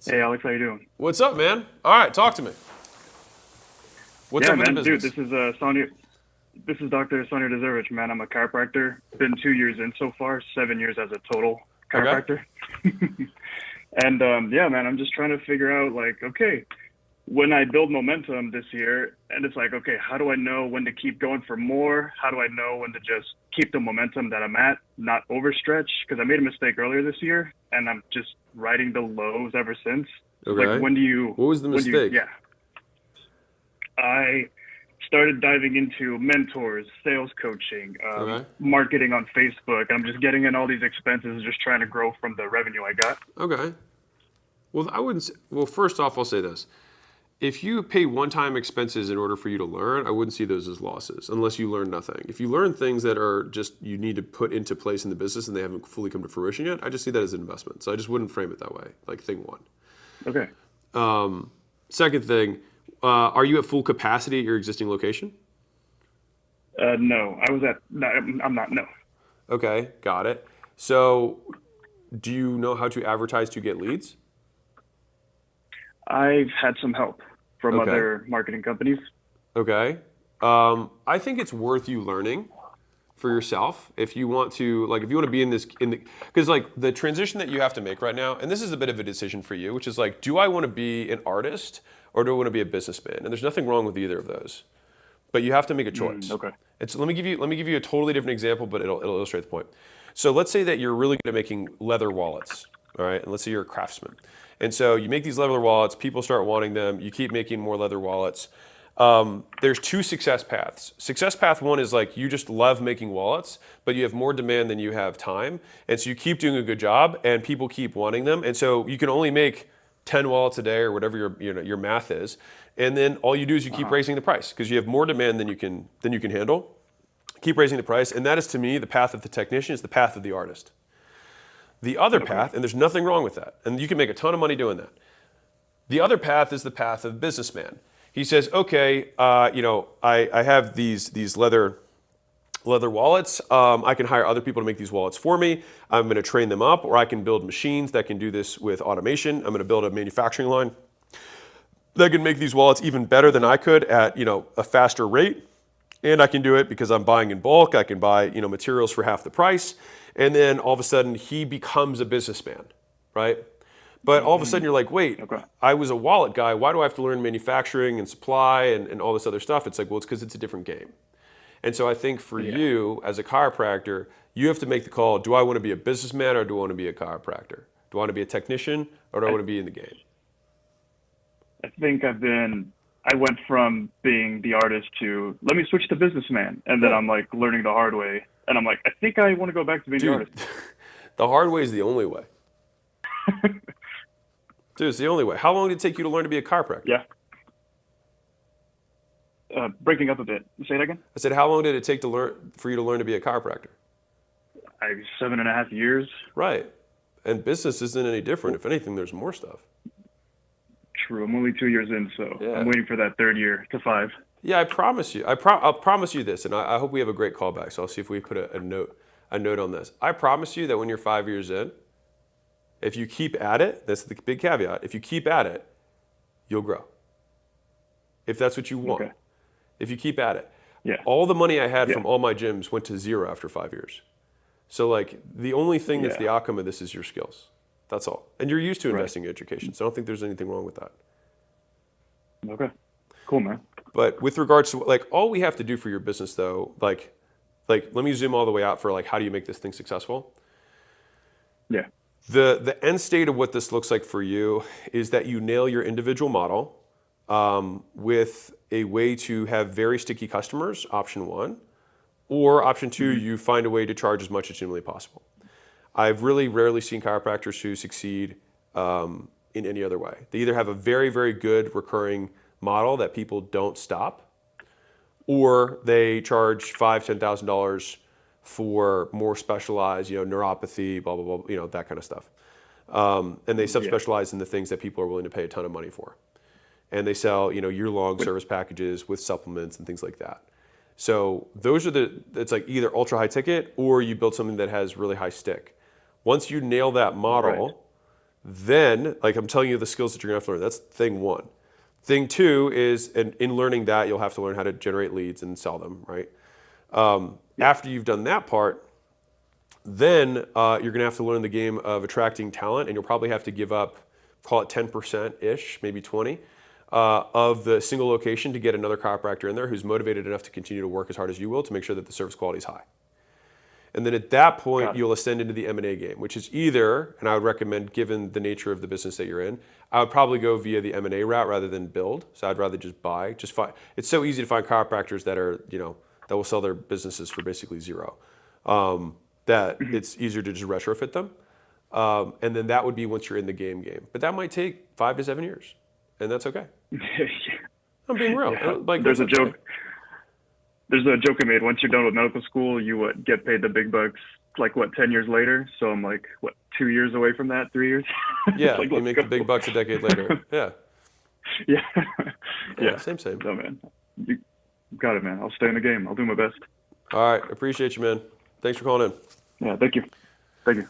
Hey Alex, how you doing? What's up, man? All right, talk to me. What's Yeah, up in the man, dude, business? this is Sonia. This is Dr. Sonia Deservich, man. I'm a chiropractor. Been 2 years in so far, 7 years as a total Okay. chiropractor. And yeah, man, I'm just trying to figure out like, okay, when I build momentum this year, and it's like, okay, how do I know when to keep going for more? How do I know when to just keep the momentum that I'm at, not overstretch? Because I made a mistake earlier this year, and I'm just riding the lows ever since. So it's like, Okay. What was the yeah, mistake? I started diving into mentors, sales coaching, Okay. marketing on Facebook. I'm just getting in all these expenses, just trying to grow from the revenue I got. Okay. Well, I wouldn't. Well, first off, I'll say this: if you pay one-time expenses in order for you to learn, I wouldn't see those as losses, unless you learn nothing. If you learn things that are just you need to put into place in the business and they haven't fully come to fruition yet, I just see that as an investment. So I just wouldn't frame it that way. Like thing one. Okay. Second thing, are you at full capacity at your existing location? No, I was at, no, I'm not, no. Okay, got it. So, do you know how to advertise to get leads? I've had some help from Okay. other marketing companies. Okay. I think it's worth you learning for yourself if you want to, like, if you want to be because like the transition that you have to make right now, and this is a bit of a decision for you, which is like, do I want to be an artist or do I want to be a businessman? And there's nothing wrong with either of those, but you have to make a choice. Okay. Let me give you a totally different example, but it'll illustrate the point. So let's say that you're really good at making leather wallets, all right? And let's say you're a craftsman. And so you make these leather wallets, people start wanting them, you keep making more leather wallets. There's two success paths. Success path one is like you just love making wallets, but you have more demand than you have time. And so you keep doing a good job and people keep wanting them. And so you can only make 10 wallets a day or whatever your math is. And then all you do is you keep raising the price because you have more demand than you can handle. Keep raising the price. And that is to me the path of the technician is the path of the artist. The other Okay. path, and there's nothing wrong with that, and you can make a ton of money doing that. The other path is the path of businessman. He says, okay, I have these leather wallets. I can hire other people to make these wallets for me. I'm going to train them up, or I can build machines that can do this with automation. I'm going to build a manufacturing line that can make these wallets even better than I could at a faster rate. And I can do it because I'm buying in bulk. I can buy materials for half the price. And then all of a sudden he becomes a businessman, right? But all of a sudden you're like, wait, Okay. I was a wallet guy. Why do I have to learn manufacturing and supply and all this other stuff? It's like, well, it's because it's a different game. And so I think for Yeah. you as a chiropractor, you have to make the call, do I want to be a businessman or do I want to be a chiropractor? Do I want to be a technician or do I want to be in the game? I think I went from being the artist to let me switch to businessman. And then Yeah. I'm like learning the hard way. And I'm like, I think I want to go back to being the Dude, artist. the hard way is the only way. Dude, it's the only way. How long did it take you to learn to be a chiropractor? Yeah. Breaking up a bit. Say it again. I said, how long did it take for you to learn to be a chiropractor? 7.5 years. Right. And business isn't any different. If anything, there's more stuff. True. I'm only 2 years in, so Yeah. I'm waiting for that third year to five. Yeah, I promise you. I'll promise you this, and I hope we have a great callback. So I'll see if we put a note on this. I promise you that when you're 5 years in, if you keep at it, that's the big caveat. If you keep at it, you'll grow. If that's what you want. Okay. If you keep at it. Yeah. All the money I had Yeah. from all my gyms went to zero after 5 years. So like the only thing that's Yeah. the outcome of this is your skills. That's all. And you're used to Right. investing in education. So I don't think there's anything wrong with that. Okay. Cool, man. But with regards to like all we have to do for your business though, like let me zoom all the way out for like how do you make this thing successful? Yeah. The end state of what this looks like for you is that you nail your individual model with a way to have very sticky customers, option one, or option two, you find a way to charge as much as humanly possible. I've really rarely seen chiropractors who succeed in any other way. They either have a very, very good recurring model that people don't stop, or they charge $5,000-$10,000 for more specialized, neuropathy, blah, blah, blah, that kind of stuff. And they subspecialize in the things that people are willing to pay a ton of money for. And they sell, year-long service packages with supplements and things like that. So those are it's like either ultra high ticket or you build something that has really high stick. Once you nail that model, Right. Then, like I'm telling you the skills that you're gonna have to learn. That's thing one. Thing two is, and in learning that, you'll have to learn how to generate leads and sell them, right? After you've done that part, then you're gonna have to learn the game of attracting talent, and you'll probably have to give up, call it 10%-ish, maybe 20, of the single location to get another chiropractor in there who's motivated enough to continue to work as hard as you will to make sure that the service quality is high. And then at that point, you'll ascend into the M&A game, which is either, and I would recommend, given the nature of the business that you're in, I would probably go via the M&A route rather than build. So I'd rather just buy. It's so easy to find chiropractors that are, that will sell their businesses for basically zero. That it's easier to just retrofit them. And then that would be once you're in the game. But that might take 5 to 7 years, and that's okay. I'm being real. Yeah. Like, There's a joke. There's a joke I made. Once you're done with medical school, you get paid the big bucks, 10 years later? So I'm 2 years away from that, 3 years? Yeah, you make the big bucks a decade later. Yeah. Yeah. Same. No, man. You got it, man. I'll stay in the game. I'll do my best. All right. Appreciate you, man. Thanks for calling in. Yeah, thank you.